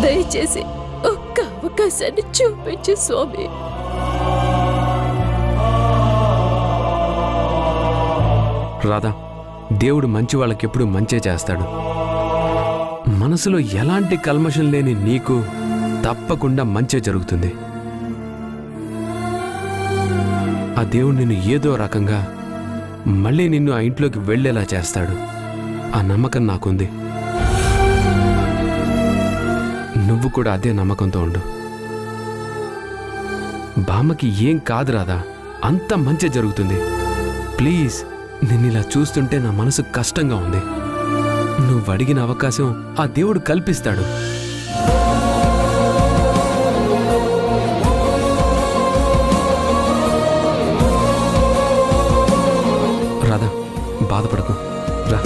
దయచేసి ఒక్క అవకాశాన్ని చూపించు స్వామి. రాధా, దేవుడు మంచి వాళ్ళకెప్పుడు మంచే చేస్తాడు. మనసులో ఎలాంటి కల్మషం లేని నీకు తప్పకుండా మంచే జరుగుతుంది. ఆ దేవుడు నిన్ను ఏదో రకంగా మళ్ళీ నిన్ను ఆ ఇంట్లోకి వెళ్ళేలా చేస్తాడు. ఆ నమ్మకం నాకుంది. నువ్వు కూడా అదే నమ్మకంతో ఉండు. బామ్మకి ఏం కాదు రాదా, అంత మంచి జరుగుతుంది. ప్లీజ్, నిన్నిలా చూస్తుంటే నా మనసు కష్టంగా ఉంది. నువ్వు అడిగిన అవకాశం ఆ దేవుడు కల్పిస్తాడు. రాధా, బాధపడకు, రా.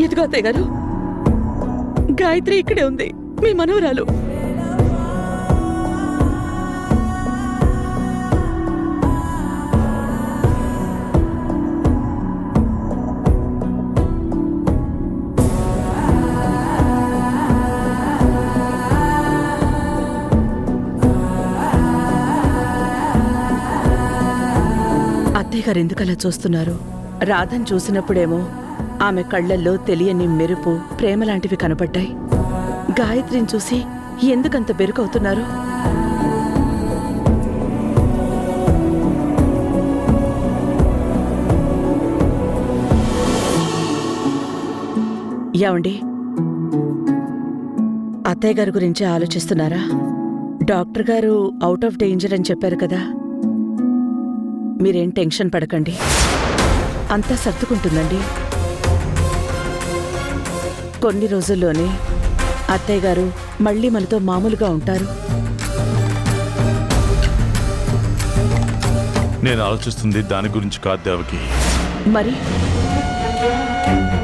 ఇదిగో అత్తయ్య గారు, గాయత్రి ఇక్కడే ఉంది, మీ మనవరాలు. అత్తయ్య గారు ఎందుకలా చూస్తున్నారు? రాధను చూసినప్పుడేమో ఆమె కళ్లల్లో తెలియని మెరుపు, ప్రేమ లాంటివి కనపడ్డాయి. గాయత్రిని చూసి ఎందుకంత బెరుకవుతున్నారు? ఏమండి, అత్తయ్య గారి గురించి ఆలోచిస్తున్నారా? డాక్టర్ గారు అవుట్ ఆఫ్ డేంజర్ అని చెప్పారు కదా. మీరేం టెన్షన్ పడకండి, అంతా సర్దుకుంటుందండి. కొన్ని రోజుల్లోనే అత్తయ్య గారు మళ్ళీ మనతో మామూలుగా ఉంటారు. నేను ఆలోచిస్తుంది దాని గురించి కాదు దేవకి. మరి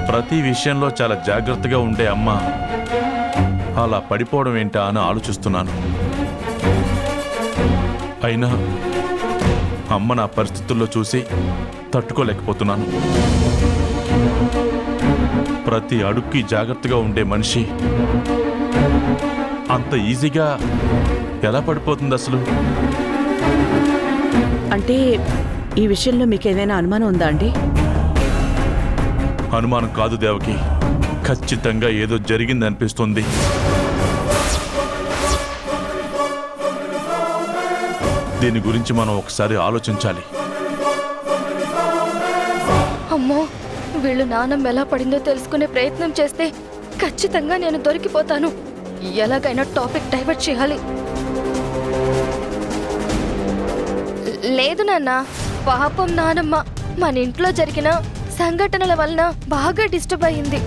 ప్రతి విషయంలో చాలా జాగ్రత్తగా ఉండే అమ్మ అలా పడిపోవడం ఏంటా అని ఆలోచిస్తున్నాను. అయినా అమ్మ నా పరిస్థితుల్లో చూసి తట్టుకోలేకపోతున్నాను. ప్రతి అడుక్కి జాగ్రత్తగా ఉండే మనిషి అంత ఈజీగా ఎలా పడిపోతుంది అసలు? అంటే ఈ విషయంలో మీకేదైనా అనుమానం ఉందా అండి? అనుమానం కాదు దేవకి, ఖచ్చితంగా ఏదో జరిగింది అనిపిస్తుంది. దీని గురించి మనం ఒకసారి ఆలోచించాలి. అమ్మో, వీళ్ళు నాన్నమ్మ ఎలా పడిందో తెలుసుకునే ప్రయత్నం చేస్తే ఖచ్చితంగా నేను దొరికిపోతాను. ఎలాగైనా టాపిక్ డైవర్ట్ చేయాలి. లేదు నాన్న, పాపం నానమ్మ మన ఇంట్లో జరిగిన సంఘటనల వలన బాగా డిస్టర్బ్ అయింది.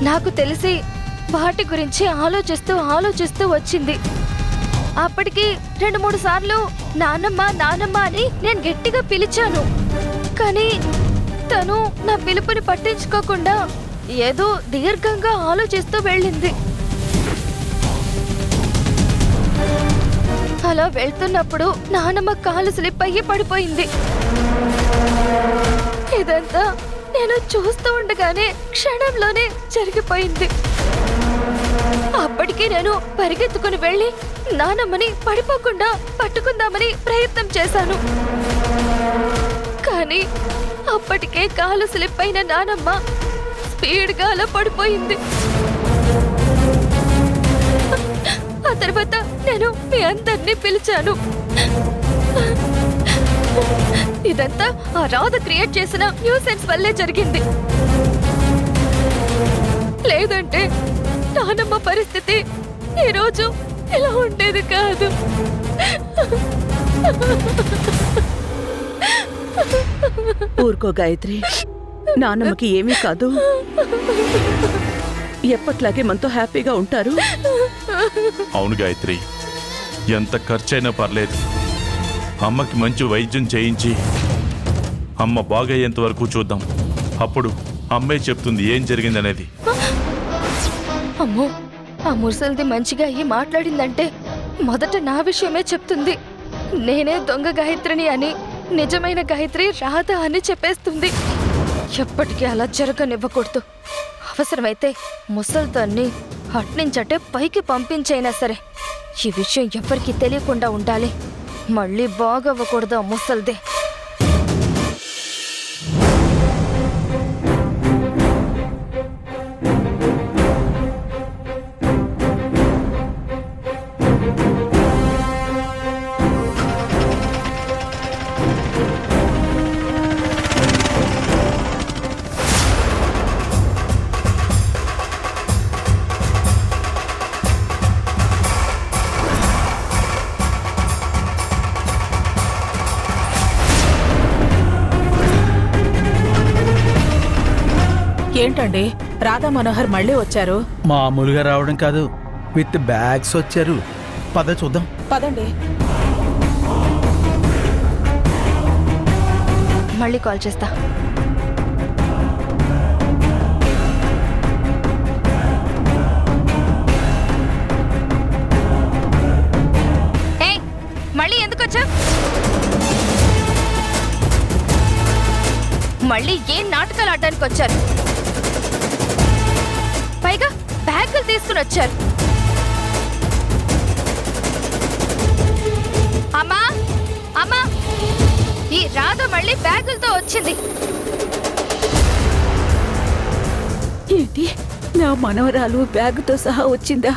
నాకు తెలిసి వాటి గురించి ఆలోచిస్తూ వచ్చింది. అప్పటికి 2-3 సార్లు నానమ్మ నానమ్మ అని నేను గట్టిగా పిలిచాను. కానీ తను నా పిలుపుని పట్టించుకోకుండా ఏదో దీర్ఘంగా ఆలోచిస్తూ వెళ్ళింది. అలా వెళ్తున్నప్పుడు నానమ్మ కాలు స్లిప్ అయ్యి పడిపోయింది. ఇదంతా నేను చూస్తూ ఉండగానే క్షణంలోనే జరిగిపోయింది. అప్పటికే నేను పరిగెత్తుకుని వెళ్ళి నానమ్మని పడిపోకుండా పట్టుకుందామని ప్రయత్నం చేశాను. కానీ అప్పటికే కాలు స్లిప్ అయిన నానమ్మ స్పీడ్గా అలా పడిపోయింది. ఆ తర్వాత నేను మీ అందరినీ పిలిచాను. ఇదంతా ఆ రాధ క్రియేట్ చేసిన న్యూసెన్స్ వల్లే జరిగింది. లేదంటే నానమ్మ పరిస్థితి ఈరోజు ఇలా ఉండేది కాదు. ఊరుకో గాయత్రి, నాన్నమ్మకి ఏమీ కాదు. ఎప్పట్లాగే మనతో హ్యాపీగా ఉంటారు. అవును గాయత్రి, ఎంత ఖర్చైనా పర్లేదు, అమ్మకి మంచి వైద్యం చేయించి అమ్మ బాగయ్యేంత వరకు చూద్దాం. అప్పుడు అమ్మే చెప్తుంది ఏం జరిగిందనేది. అమ్మో, ఆ ముసలిది మంచిగా అయ్యి మాట్లాడిందంటే మొదట నా విషయమే చెప్తుంది. నేనే దొంగ గాయత్రిని అని, నిజమైన గాయత్రి రాధ అని చెప్పేస్తుంది. ఎప్పటికీ అలా జరగనివ్వకూడదు. అవసరమైతే ముసల్దాన్ని అట్నుంచటే పైకి పంపించైనా సరే ఈ విషయం ఎవ్వరికీ తెలియకుండా ఉండాలి. మళ్ళీ బాగవ్వకూడదు ఆ ముసల్దే. ఏంటండి, రాధా మనోహర్ మళ్ళీ వచ్చారు? మామూలుగా రావడం కాదు, విత్ బ్యాగ్స్ వచ్చారు. పద చూద్దాం. పదండి. మళ్ళీ కాల్ చేస్తా. ఏయ్, మళ్ళీ ఎందుకు వచ్చా? మళ్ళీ ఏం నాటకాలు ఆడడానికి వచ్చారు? పైగా బ్యాగులు తీసుకుని వచ్చారు. అమ్మా అమ్మా, ఈ రాధ మళ్ళీ బ్యాగులతో వచ్చింది. ఏంటి, నా మనవరాలు బ్యాగుతో సహా వచ్చిందా?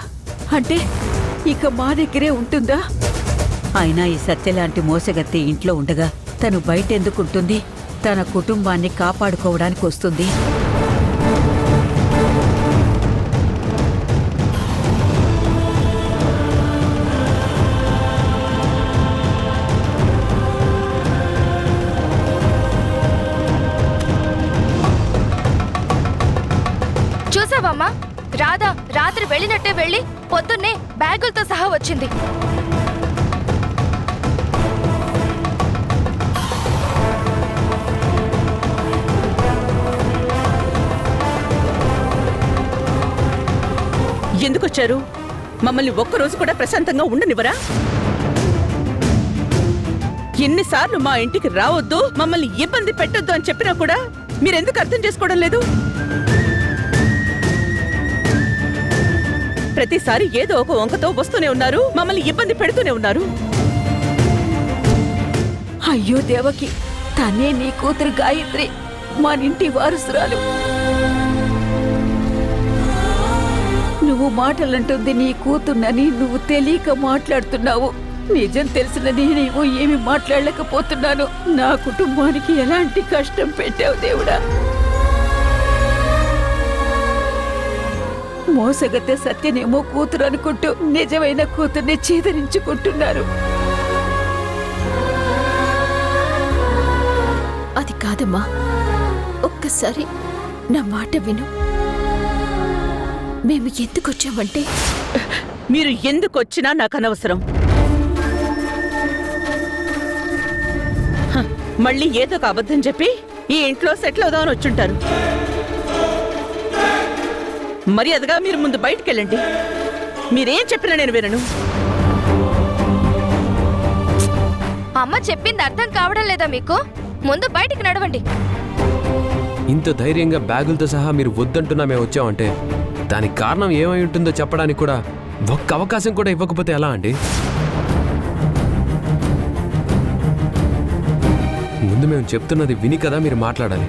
అంటే ఇక మా దగ్గరే ఉంటుందా? అయినా ఈ సత్యలాంటి మోసగత్తి ఇంట్లో ఉండగా తను బయటెందుకుంటుంది? తన కుటుంబాన్ని కాపాడుకోవడానికి వస్తుంది. చూసావమ్మా, రాధా రాత్రి వెళ్ళినట్టే వెళ్ళి పొద్దున్నే బ్యాగులతో సహా వచ్చింది. ఎందుకొచ్చారు? మమ్మల్ని ఒక్కరోజు కూడా ప్రశాంతంగా ఉండనివ్వరా? ఎన్నిసార్లు మా ఇంటికి రావద్దు, మమ్మల్ని ఇబ్బంది పెట్టొద్దు అని చెప్పినా కూడా మీరెందుకు అర్థం చేసుకోవడం లేదు? ప్రతిసారి ఏదో ఒక వంకతో వస్తూనే ఉన్నారు, మమ్మల్ని ఇబ్బంది పెడుతూనే ఉన్నారు. అయ్యో దేవకి, తనే నీ కూతురు గాయత్రి, మనింటి వారసురాలు. నువ్వు మాటలంటుంది నీ కూతున్నని నువ్వు తెలియక మాట్లాడుతున్నావు. నిజం తెలిసిన నేనేమో ఏమి మాట్లాడలేకపోతున్నాను. నా కుటుంబానికి ఎలాంటి కష్టం పెట్టావు దేవుడా. మోసగత్తె సత్యనేమో కూతురు అనుకుంటూ నిజమైన కూతుర్ని చీదరించుకుంటున్నారు. అది కాదమ్మా, ఒక్కసారి నా మాట విను. మేము ఎందుకొచ్చామంటే, మీరు ఎందుకొచ్చినా నాకు అనవసరం. మళ్ళీ ఏదో ఒక అబద్ధం చెప్పి ఈ ఇంట్లో సెటిల్ అవుదామని వచ్చుంటారు. మర్యాదగా మీరు ముందు బయటికెళ్ళండి. మీరేం చెప్పినా నేను వినను. అమ్మ చెప్పింది అర్థం కావడం లేదా మీకు? ముందు బయటికి నడవండి. ఇంత ధైర్యంగా బ్యాగులతో సహా మీరు వద్దంటున్నా మేము వచ్చామంటే దానికి కారణం ఏమై ఉంటుందో చెప్పడానికి కూడా ఒక్క అవకాశం కూడా ఇవ్వకపోతే ఎలా అండి? ముందు మేము చెప్తున్నది విని కదా మీరు మాట్లాడాలి.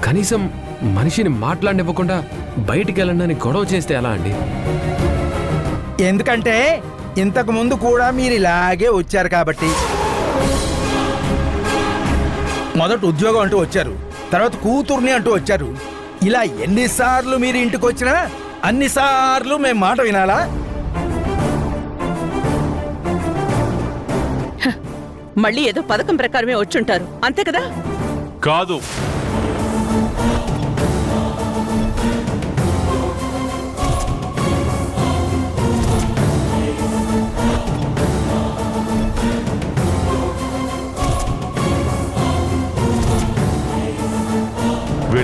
కనీసం మనిషిని మాట్లాడనివ్వకుండా బయటికి వెళ్ళండి గొడవ చేస్తే ఎలా అండి? ఎందుకంటే ఇంతకు ముందు కూడా మీరు ఇలాగే వచ్చారు కాబట్టి. మొదట ఉద్యోగం అంటూ వచ్చారు, తర్వాత కూతుర్ని అంటూ వచ్చారు. ఇలా ఎన్నిసార్లు మీరు ఇంటికి వచ్చినా అన్నిసార్లు మేము మాట వినాలా? మళ్ళీ ఏదో పథకం ప్రకారమే వచ్చుంటారు, అంతే కదా? కాదు,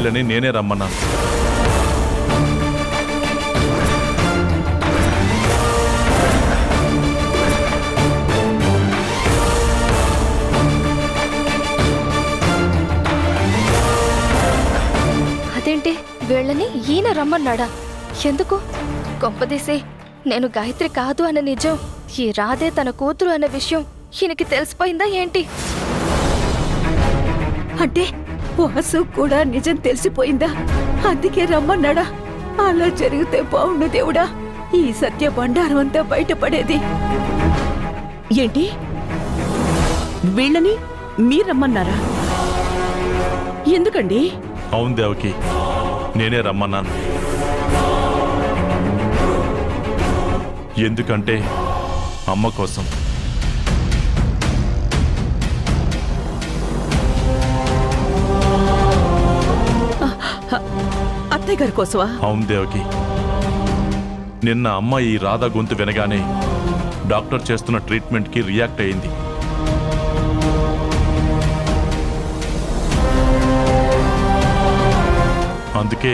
వీళ్ళని నేనే రమ్మన్నాను. అదేంటి వీళ్ళని ఈయన రమ్మన్నాడా? ఎందుకు? గొప్పదీసి నేను గాయత్రి కాదు అన్న నిజం, ఈ రాధే తన కూతురు అన్న విషయం ఈయనకి తెలిసిపోయిందా ఏంటి? అంటే వాసు కూడా నిజం తెలిసిపోయిందా? అందుకే రమ్మన్నాడా? అలా జరిగితే బావుండు దేవుడా, ఈ సత్య బండారం అంతా బయటపడేది. ఏంటి వీళ్ళని మీరమ్మన్నారా? ఎందుకండి? అవును దేవకి, నేనే రమ్మన్నాను. ఎందుకంటే అమ్మ కోసం. అత్తయ్య గారి కోసమా? అవును దేవకి, నిన్న అమ్మ ఈ రాధ గొంతు వినగానే డాక్టర్ చేస్తున్న ట్రీట్మెంట్కి రియాక్ట్ అయింది. అందుకే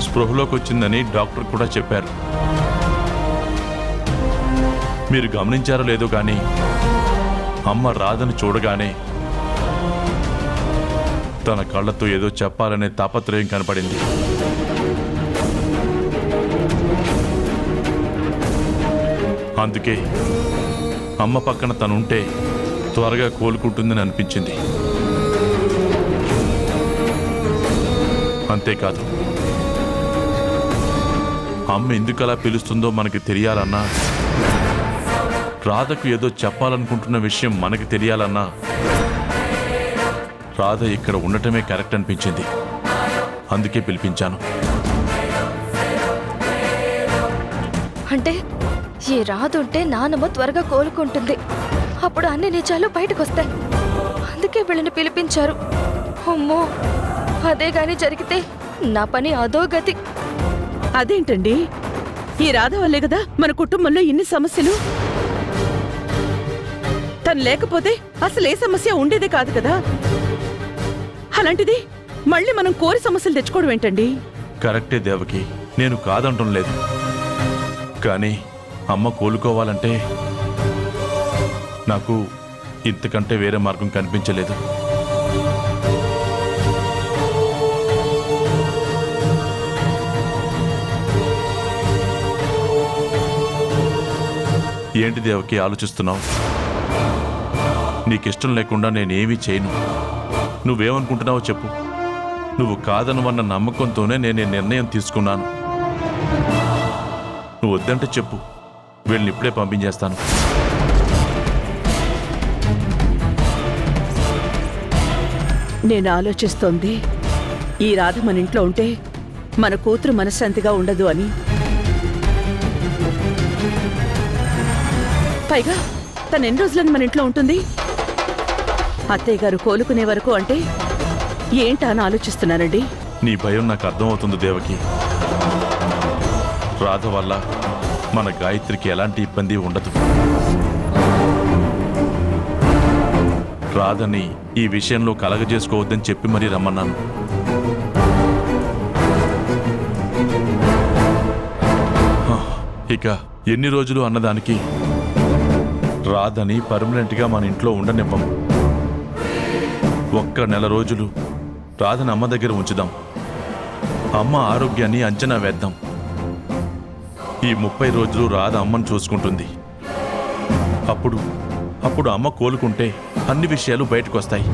స్పృహలోకి వచ్చిందని డాక్టర్ కూడా చెప్పారు. మీరు గమనించారో లేదో కానీ అమ్మ రాధను చూడగానే తన కళ్ళతో ఏదో చెప్పాలనే తాపత్రయం కనపడింది. అందుకే అమ్మ పక్కన తనుంటే త్వరగా కోలుకుంటుందని అనిపించింది. అంతేకాదు, అమ్మ ఎందుకు అలా పిలుస్తుందో మనకి తెలియాలన్నా, రాధకు ఏదో చెప్పాలనుకుంటున్న విషయం మనకి తెలియాలన్నా రాధ ఇక్కడ ఉండటమే కరెక్ట్ అనిపించింది. అందుకే పిలిపించాను. అంటే ఈ రాదుంటే నానమ్మ త్వరగా కోలుకుంటుంది, అప్పుడు అన్ని నిజాలు బయటకొస్తాయి. అందుకే వీళ్ళని పిలిపించారు. అమ్మో, అదే గాని జరిగితే నా పని అదో గతి. అదేంటండి, ఈ రాధ వల్లే కదా మన కుటుంబంలో ఇన్ని సమస్యలు. తను లేకపోతే అసలు ఏ సమస్య ఉండేదే కాదు కదా. అలాంటిది మళ్ళీ మనం కోరి సమస్యలు తెచ్చుకోవడం ఏంటండి? కరెక్టే దేవకి, నేను కాదంటం లేదు. కానీ అమ్మ కోలుకోవాలంటే నాకు ఇంతకంటే వేరే మార్గం కనిపించలేదు. ఏంటి దేవకి ఆలోచిస్తున్నావు? నీకిష్టం లేకుండా నేనేమీ చేయను. నువ్వేమనుకుంటున్నావో చెప్పు. నువ్వు కాదనువన్న నమ్మకంతోనే నేను ఈ నిర్ణయం తీసుకున్నాను. నువ్వు వద్దంటే చెప్పు, వీళ్ళని ఇప్పుడే పంపించేస్తాను. నేను ఆలోచిస్తోంది, ఈ రాధ మన ఇంట్లో ఉంటే మన కూతురు మనశ్శాంతిగా ఉండదు అని. పైగా తను ఎన్ని రోజులని మన ఇంట్లో ఉంటుంది? అత్తయ్య గారు కోలుకునే వరకు అంటే ఏంటా అని ఆలోచిస్తున్నానండి. నీ భయం నాకు అర్థమవుతుంది దేవకి. రాధ వల్ల మన గాయత్రికి ఎలాంటి ఇబ్బంది ఉండదు. రాధని ఈ విషయంలో కలగజేసుకోవద్దని చెప్పి మరీ రమ్మన్నాను. ఇక ఎన్ని రోజులు అన్నదానికి రాధని పర్మనెంట్గా మన ఇంట్లో ఉండనివ్వం. ఒక్క నెల రోజులు రాధని అమ్మ దగ్గర ఉంచుదాం. అమ్మ ఆరోగ్యాన్ని అంచనా వేద్దాం. ఈ 30 రోజులు రాధ అమ్మను చూసుకుంటుంది. అప్పుడు అమ్మ కోలుకుంటే అన్ని విషయాలు బయటకు వస్తాయి.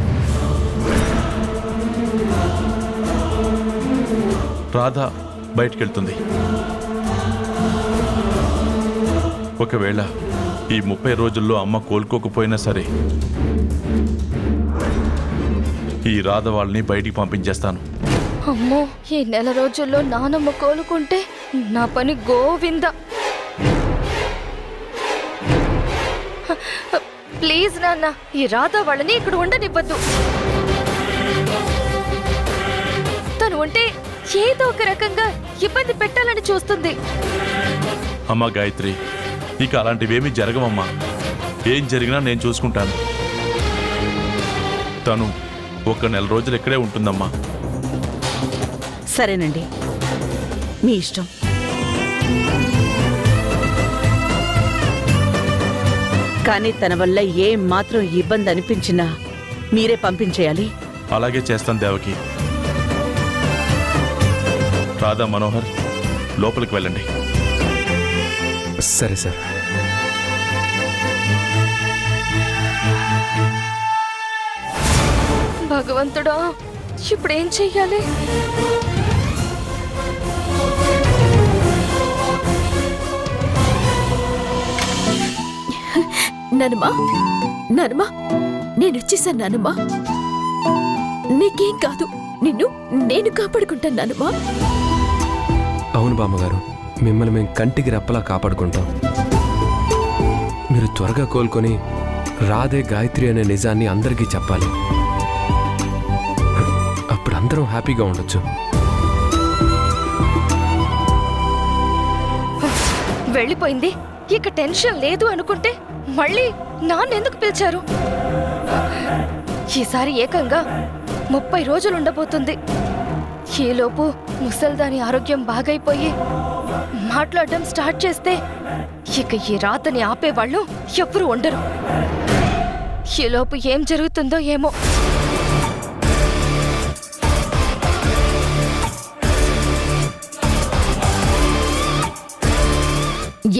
రాధ బయటకెళ్తుంది. ఒకవేళ ఈ 30 రోజుల్లో అమ్మ కోలుకోకపోయినా సరే ఈ రాధ వాళ్ళని బయటికి పంపించేస్తాను. అమ్మో, ఈ నెల రోజుల్లో నానమ్మ కోలుకుంటే నా పని గోవింద. ప్లీజ్ నాన్న, ఈ రాధ వాళ్ళని ఇక్కడ ఉండనివ్వద్దు. తను ఉంటే ఏదో ఒక రకంగా ఇబ్బంది పెట్టాలని చూస్తుంది. అమ్మా గాయత్రి, ఇక అలాంటివేమీ జరగవమ్మా. ఏం జరిగినా నేను చూసుకుంటాను. తను ఒక నెల రోజులు ఇక్కడే ఉంటుందమ్మా. సరేనండి, మీ ఇష్టం. కానీ తన వల్ల ఏం మాత్రం ఇబ్బంది అనిపించినా మీరే పంపించేయాలి. అలాగే చేస్తాను దేవకి. రాధా, మనోహర్, లోపలికి వెళ్ళండి. సరే సార్. భగవంతుడా, ఇప్పుడేం చెయ్యాలి? నానమ్మా, నానమ్మా, నేనొచ్చేసాను నానమ్మా. నీకేం కాదు, నేను కాపాడుకుంటాను నానమ్మా. అవును బామ్మగారు, మిమ్మల్ని మేము కంటికి రెప్పలా కాపాడుకుంటాం. మీరు త్వరగా కోలుకొని రాధే గాయత్రి అనే నిజాన్ని అందరికీ చెప్పాలి. అప్పుడు అందరం హ్యాపీగా ఉండొచ్చు. వెళ్ళిపోయింది, ఇక టెన్షన్ లేదు అనుకుంటే మళ్ళీ నాన్నెందుకు పిలిచారు? ఈసారి ఏకంగా 30 రోజులు ఉండబోతుంది. ఈలోపు ముసల్దాని ఆరోగ్యం బాగైపోయి మాట్లాడడం స్టార్ట్ చేస్తే ఇక ఈ రాతని ఆపేవాళ్ళు ఎవ్వరూ ఉండరు. ఈలోపు ఏం జరుగుతుందో ఏమో.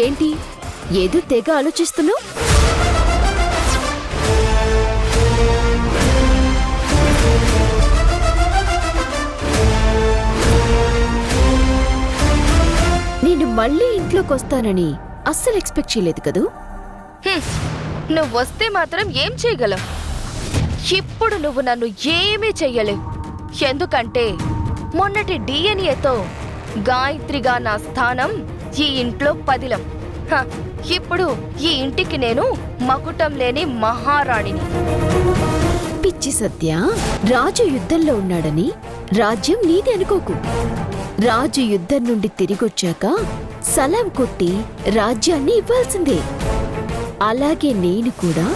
ఏంటి ఏదో తెగ ఆలోచిస్తున్నావు? నేను మళ్ళీ ఇంట్లోకి వస్తానని అస్సలు ఎక్స్పెక్ట్ చేయలేదు కదూ. నువ్వు వస్తే మాత్రం ఏం చేయగలవు? ఇప్పుడు నువ్వు నన్ను ఏమీ చెయ్యలేవు. ఎందుకంటే మొన్నటి డిఎన్ఏతో గాయత్రిగా నా స్థానం ఈ ఇంట్లో పదిలం. ఇప్పుడు ఈ ఇంటికి నేను మకుటం లేని మహారాణిని. పిచ్చి సత్య, రాజు యుద్ధంలో ఉన్నాడని రాజ్యం నీది అనుకోకు. రాజు యుద్ధం నుండి తిరిగొచ్చాక సలాం కొట్టి రాజ్యాన్ని ఇవ్వాల్సిందే. అలాగే నేను కూడా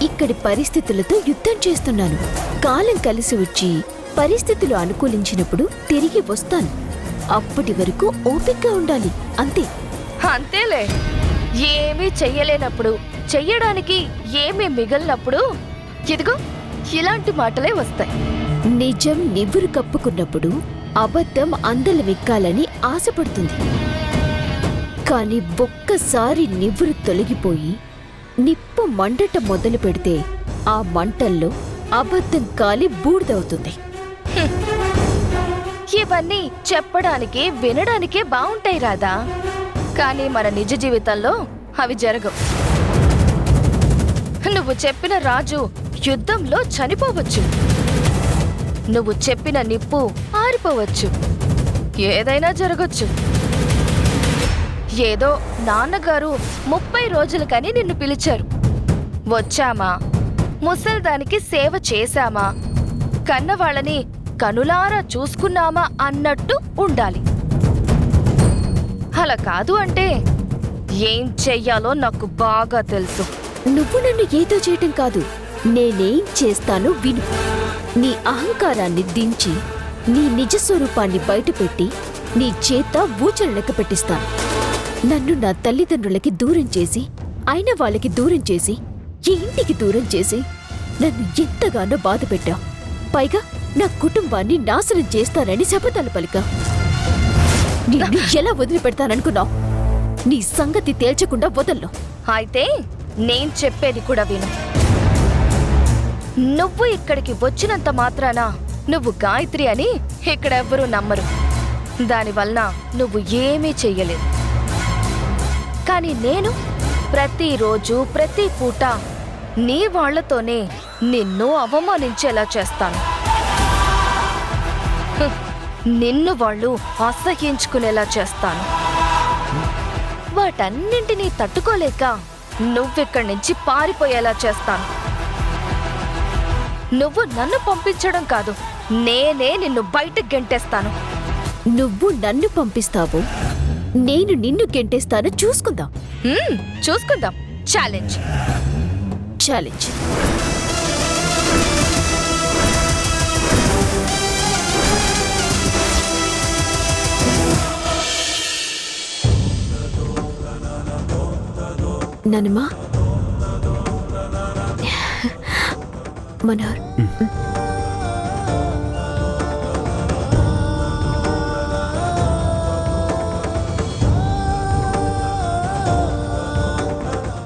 ఇక్కడి పరిస్థితులతో యుద్ధం చేస్తున్నాను. కాలం కలిసి వచ్చి పరిస్థితులు అనుకూలించినప్పుడు తిరిగి వస్తాను. అప్పటి వరకు ఓపికగా ఉండాలి, అంతే. అంతేలే, ఏమీ చెయ్యలేనప్పుడు, చెయ్యడానికి ఏమీ మిగలనప్పుడు ఇదిగో ఇలాంటి మాటలే వస్తాయి. నిజం నివ్వురు కప్పుకున్నప్పుడు అబద్ధం అందలమెక్కాలని ఆశపడుతుంది. కాని ఒక్కసారి నివ్వురు తొలగిపోయి నిప్పు మండట మొదలు పెడితే ఆ మంటల్లో అబద్ధం కాలి బూడిదవుతుంది. ఇవన్నీ చెప్పడానికి వినడానికే బావుంటాయి రాదా, కానీ మన నిజ జీవితంలో అవి జరగవు. నువ్వు చెప్పిన రాజు యుద్ధంలో చనిపోవచ్చు, నువ్వు చెప్పిన నిప్పు ఆరిపోవచ్చు, ఏదైనా జరగచ్చు. ఏదో నాన్నగారు 30 రోజులకని నిన్ను పిలిచారు. వచ్చామా, ముసల్దానికి సేవ చేశామా, కన్నవాళ్ళని కనులారా చూసుకున్నామా అన్నట్టు ఉండాలి. అలా కాదు అంటే ఏం చెయ్యాలో నాకు బాగా తెలుసు. నువ్వు నన్ను ఏదో చేయటం కాదు, నేనేం చేస్తానో విను. నీ అహంకారాన్ని దించి నీ నిజ స్వరూపాన్ని బయటపెట్టి నీ చేత ఊచలు లెక్క పెట్టిస్తాను. నన్ను నా తల్లిదండ్రులకి దూరం చేసి, అయిన వాళ్ళకి దూరం చేసి, ఈ ఇంటికి దూరం చేసి నన్ను ఎంతగానో బాధ పెట్టావు. పైగా నా కుటుంబాన్ని నాశనం చేస్తానని శపథాలు పలికా. నిన్ను ఎలా వదిలిపెడతాననుకున్నావు? నీ సంగతి తేల్చకుండా వదల్లో. అయితే నేను చెప్పేది కూడా విను. నువ్వు ఇక్కడికి వచ్చినంత మాత్రాన నువ్వు గాయత్రి అని ఇక్కడెవ్వరూ నమ్మరు. దానివల్ల నువ్వు ఏమీ చెయ్యలేవు. కానీ నేను ప్రతిరోజు ప్రతి పూట నీ వాళ్లతోనే నిన్ను అవమానించేలా చేస్తాను. నిన్ను వాళ్ళు అసహ్యించుకునేలా చేస్తాను. వాటన్నింటినీ తట్టుకోలేక నువ్విక్కడి నుంచి పారిపోయేలా చేస్తాను. నువ్వు నన్ను పంపించడం కాదు, నేనే నిన్ను బయటకు గెంటేస్తాను. నువ్వు నన్ను పంపిస్తావు, నేను నిన్ను గెంటేస్తాను. చూసుకుందాం. చూసుకుందాం. ఛాలెంజ్. ఛాలెంజ్. నానమ్మా మనోహర్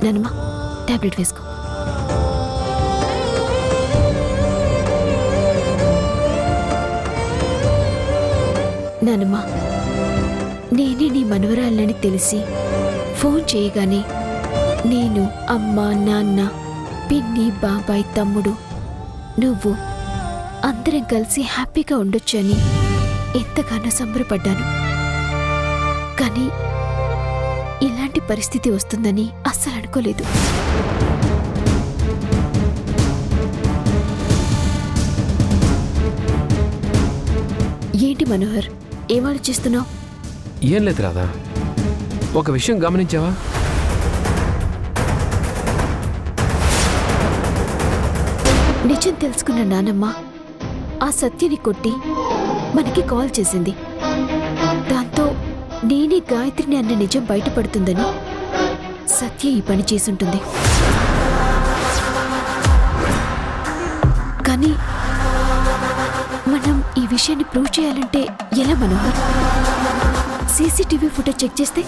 నానమ్మా టాబ్లెట్ వేసుకో. నానమ్మా నేనే నీ మనవరాలని తెలిసి ఫోన్ చేయగానే నేను, అమ్మ, నాన్న, పిన్ని, బాబాయ్, తమ్ముడు, నువ్వు అందరం కలిసి హ్యాపీగా ఉండొచ్చని ఎంతగానో సంబరపడ్డాను. కానీ ఇలాంటి పరిస్థితి వస్తుందని అస్సలు అనుకోలేదు. ఏంటి మనోహర్, ఏం ఆలోచిస్తున్నావు? ఏం లేదు రాధా, ఒక విషయం గమనించావా? నిజం తెలుసుకున్న నానమ్మ ఆ సత్యని కొట్టి మనకి కాల్ చేసింది. దాంతో నేనే గాయత్రిని అన్న నిజం బయటపడుతుందని సత్య ఈ పని చేసుంటుంది. కానీ మనం ఈ విషయాన్ని ప్రూవ్ చేయాలంటే ఎలా మనోహర్? సీసీటీవీ ఫుటేజ్ చెక్ చేస్తే